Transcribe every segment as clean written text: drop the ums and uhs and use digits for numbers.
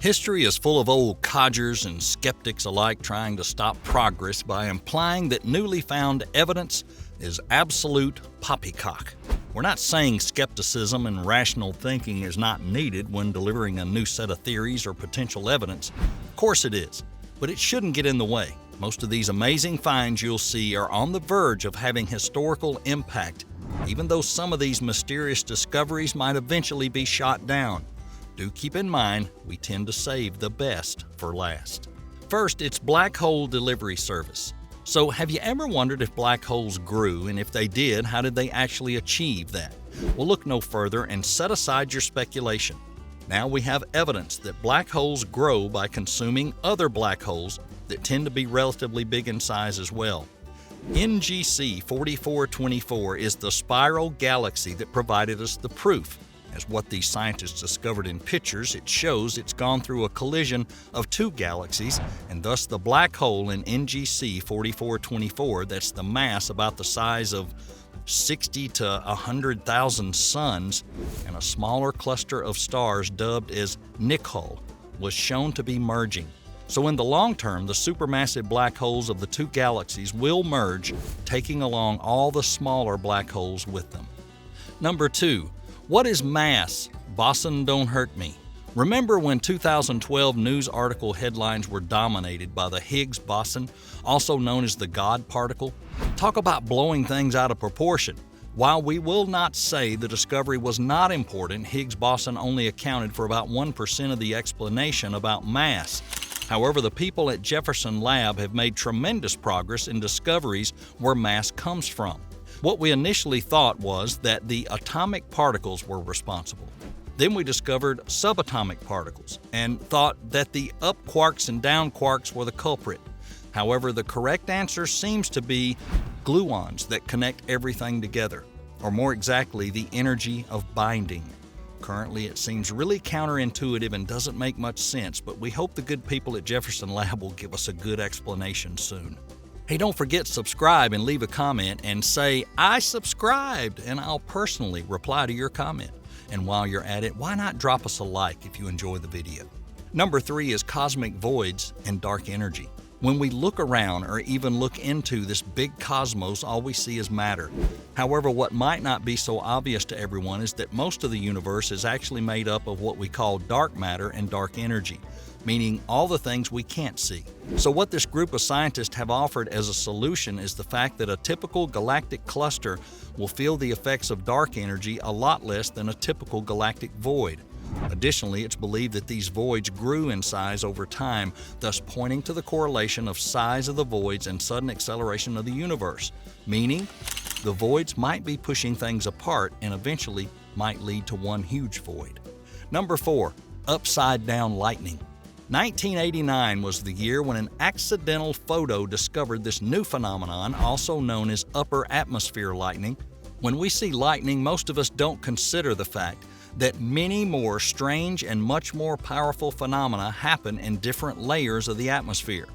History is full of old codgers and skeptics alike trying to stop progress by implying that newly found evidence is absolute poppycock. We're not saying skepticism and rational thinking is not needed when delivering a new set of theories or potential evidence. Of course it is, but it shouldn't get in the way. Most of these amazing finds you'll see are on the verge of having historical impact, even though some of these mysterious discoveries might eventually be shot down. Do keep in mind, we tend to save the best for last. First, it's black hole delivery service. So have you ever wondered if black holes grew, and if they did, how did they actually achieve that? Well, look no further and set aside your speculation. Now we have evidence that black holes grow by consuming other black holes that tend to be relatively big in size as well. NGC 4424 is the spiral galaxy that provided us the proof. As what these scientists discovered in pictures, it shows it's gone through a collision of two galaxies, and thus the black hole in NGC 4424, that's the mass about the size of 60 to 100,000 suns, and a smaller cluster of stars dubbed as Nickel, was shown to be merging. So in the long term, the supermassive black holes of the two galaxies will merge, taking along all the smaller black holes with them. Number 2. What is mass? Boson don't hurt me. Remember when 2012 news article headlines were dominated by the Higgs boson, also known as the God particle? Talk about blowing things out of proportion. While we will not say the discovery was not important, Higgs boson only accounted for about 1% of the explanation about mass. However, the people at Jefferson Lab have made tremendous progress in discoveries where mass comes from. What we initially thought was that the atomic particles were responsible. Then we discovered subatomic particles and thought that the up quarks and down quarks were the culprit. However, the correct answer seems to be gluons that connect everything together, or more exactly, the energy of binding. Currently, it seems really counterintuitive and doesn't make much sense, but we hope the good people at Jefferson Lab will give us a good explanation soon. Hey, don't forget to subscribe and leave a comment and say, "I subscribed," and I'll personally reply to your comment. And while you're at it, why not drop us a like if you enjoy the video? Number 3 is cosmic voids and dark energy. When we look around or even look into this big cosmos, all we see is matter. However, what might not be so obvious to everyone is that most of the universe is actually made up of what we call dark matter and dark energy, meaning all the things we can't see. So what this group of scientists have offered as a solution is the fact that a typical galactic cluster will feel the effects of dark energy a lot less than a typical galactic void. Additionally, it's believed that these voids grew in size over time, thus pointing to the correlation of size of the voids and sudden acceleration of the universe, meaning the voids might be pushing things apart and eventually might lead to one huge void. Number 4, upside down lightning. 1989 was the year when an accidental photo discovered this new phenomenon, also known as upper atmosphere lightning. When we see lightning, most of us don't consider the fact that many more strange and much more powerful phenomena happen in different layers of the atmosphere.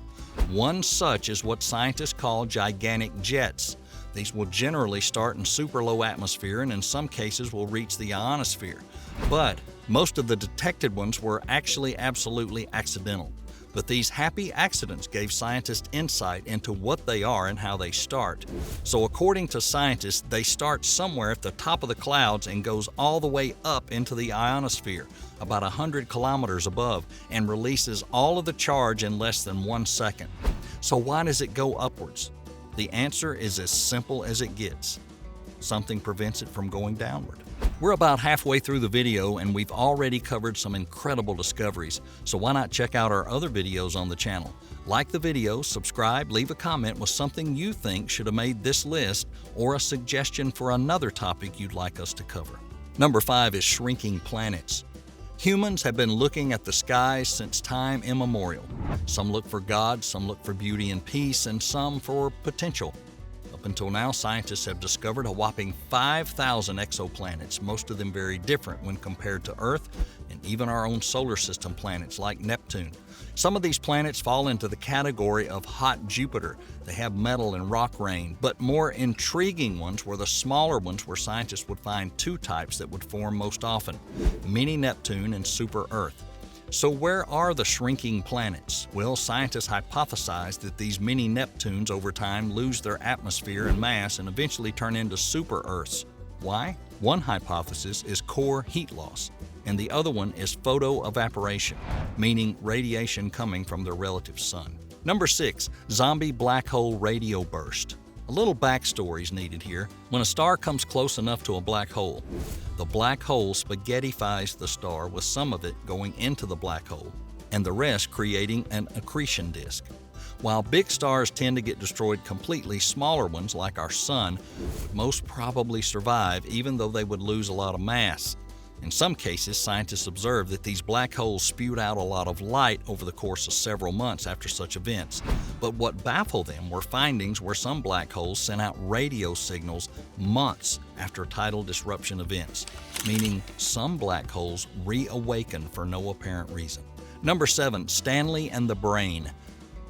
One such is what scientists call gigantic jets. These will generally start in super low atmosphere and in some cases will reach the ionosphere. But most of the detected ones were actually absolutely accidental. But these happy accidents gave scientists insight into what they are and how they start. So according to scientists, they start somewhere at the top of the clouds and goes all the way up into the ionosphere, about 100 kilometers above, and releases all of the charge in less than 1 second. So why does it go upwards? The answer is as simple as it gets. Something prevents it from going downward. We're about halfway through the video and we've already covered some incredible discoveries, so why not check out our other videos on the channel? Like the video, subscribe, leave a comment with something you think should have made this list or a suggestion for another topic you'd like us to cover. Number 5 is shrinking planets. Humans have been looking at the skies since time immemorial. Some look for God, some look for beauty and peace, and some for potential. Up until now, scientists have discovered a whopping 5,000 exoplanets, most of them very different when compared to Earth and even our own solar system planets like Neptune. Some of these planets fall into the category of hot Jupiter. They have metal and rock rain, but more intriguing ones were the smaller ones where scientists would find two types that would form most often, mini Neptune and super Earth. So where are the shrinking planets? Well, scientists hypothesize that these mini Neptunes over time lose their atmosphere and mass and eventually turn into super-Earths. Why? One hypothesis is core heat loss, and the other one is photoevaporation, meaning radiation coming from their relative sun. Number 6, zombie black hole radio burst. A little backstory is needed here. When a star comes close enough to a black hole, the black hole spaghettifies the star with some of it going into the black hole and the rest creating an accretion disk. While big stars tend to get destroyed completely, smaller ones like our sun would most probably survive even though they would lose a lot of mass. In some cases, scientists observed that these black holes spewed out a lot of light over the course of several months after such events. But what baffled them were findings where some black holes sent out radio signals months after tidal disruption events, meaning some black holes reawakened for no apparent reason. Number 7, Stanley and the brain.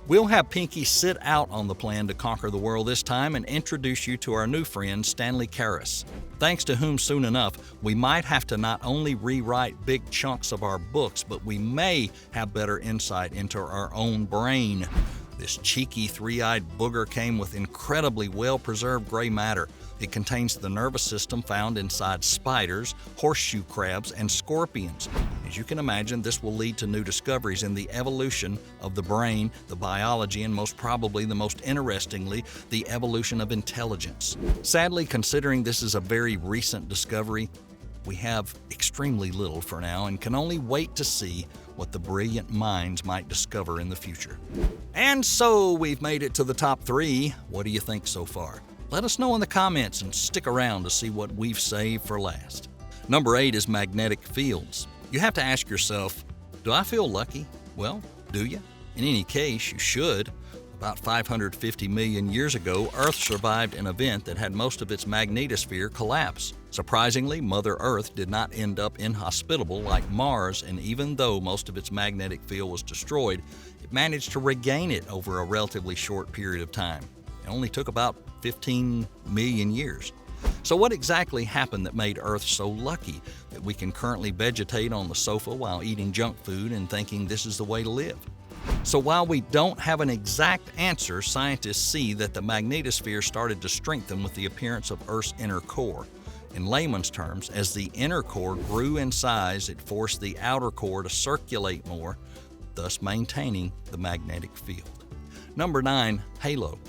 We'll have Pinky sit out on the plan to conquer the world this time and introduce you to our new friend, Stanley, thanks to whom soon enough we might have to not only rewrite big chunks of our books, but we may have better insight into our own brain. This cheeky three-eyed booger came with incredibly well-preserved gray matter. It contains the nervous system found inside spiders, horseshoe crabs, and scorpions. As you can imagine, this will lead to new discoveries in the evolution of the brain, the biology, and most probably the most interestingly, the evolution of intelligence. Sadly, considering this is a very recent discovery, we have extremely little for now and can only wait to see what the brilliant minds might discover in the future. And so we've made it to the top 3. What do you think so far? Let us know in the comments and stick around to see what we've saved for last. Number 8 is magnetic fields. You have to ask yourself, do I feel lucky? Well, do you? In any case, you should. About 550 million years ago, Earth survived an event that had most of its magnetosphere collapse. Surprisingly, Mother Earth did not end up inhospitable like Mars, and even though most of its magnetic field was destroyed, it managed to regain it over a relatively short period of time. It only took about 15 million years. So what exactly happened that made Earth so lucky that we can currently vegetate on the sofa while eating junk food and thinking this is the way to live? So while we don't have an exact answer, scientists see that the magnetosphere started to strengthen with the appearance of Earth's inner core. In layman's terms, as the inner core grew in size, it forced the outer core to circulate more, thus maintaining the magnetic field. Number 9, halo.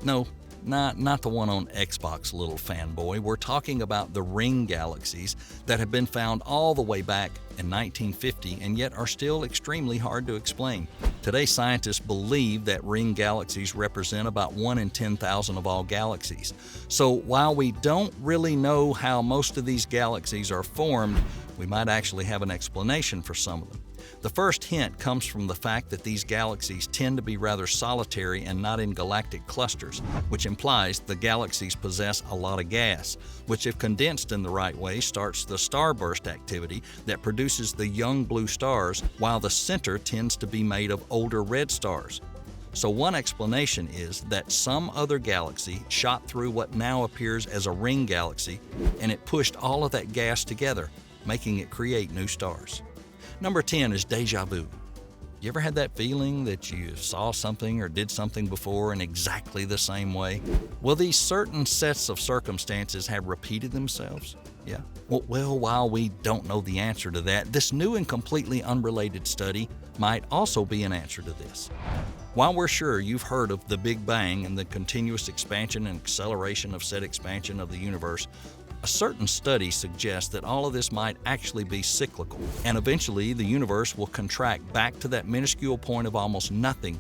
No, not the one on Xbox, little fanboy. We're talking about the ring galaxies that have been found all the way back in 1950 and yet are still extremely hard to explain. Today, scientists believe that ring galaxies represent about 1 in 10,000 of all galaxies. So while we don't really know how most of these galaxies are formed, we might actually have an explanation for some of them. The first hint comes from the fact that these galaxies tend to be rather solitary and not in galactic clusters, which implies the galaxies possess a lot of gas, which if condensed in the right way starts the starburst activity that produces the young blue stars, while the center tends to be made of older red stars. So one explanation is that some other galaxy shot through what now appears as a ring galaxy, and it pushed all of that gas together, making it create new stars. Number 10 is deja vu. You ever had that feeling that you saw something or did something before in exactly the same way? Well, these certain sets of circumstances have repeated themselves. Yeah. Well, while we don't know the answer to that, this new and completely unrelated study might also be an answer to this. While we're sure you've heard of the Big Bang and the continuous expansion and acceleration of said expansion of the universe, a certain study suggests that all of this might actually be cyclical, and eventually the universe will contract back to that minuscule point of almost nothing,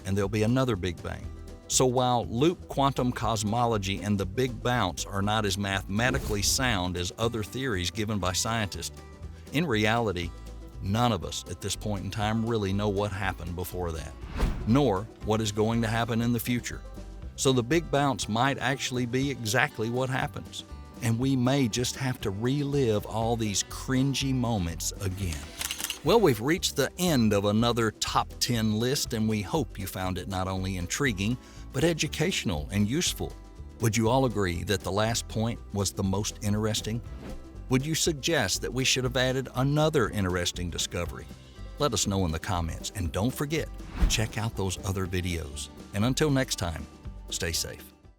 and there'll be another Big Bang. So while loop quantum cosmology and the Big Bounce are not as mathematically sound as other theories given by scientists, in reality, none of us at this point in time really know what happened before that, nor what is going to happen in the future. So the Big Bounce might actually be exactly what happens. And we may just have to relive all these cringy moments again. Well, we've reached the end of another top 10 list, and we hope you found it not only intriguing, but educational and useful. Would you all agree that the last point was the most interesting? Would you suggest that we should have added another interesting discovery? Let us know in the comments, and don't forget, check out those other videos. And until next time, stay safe.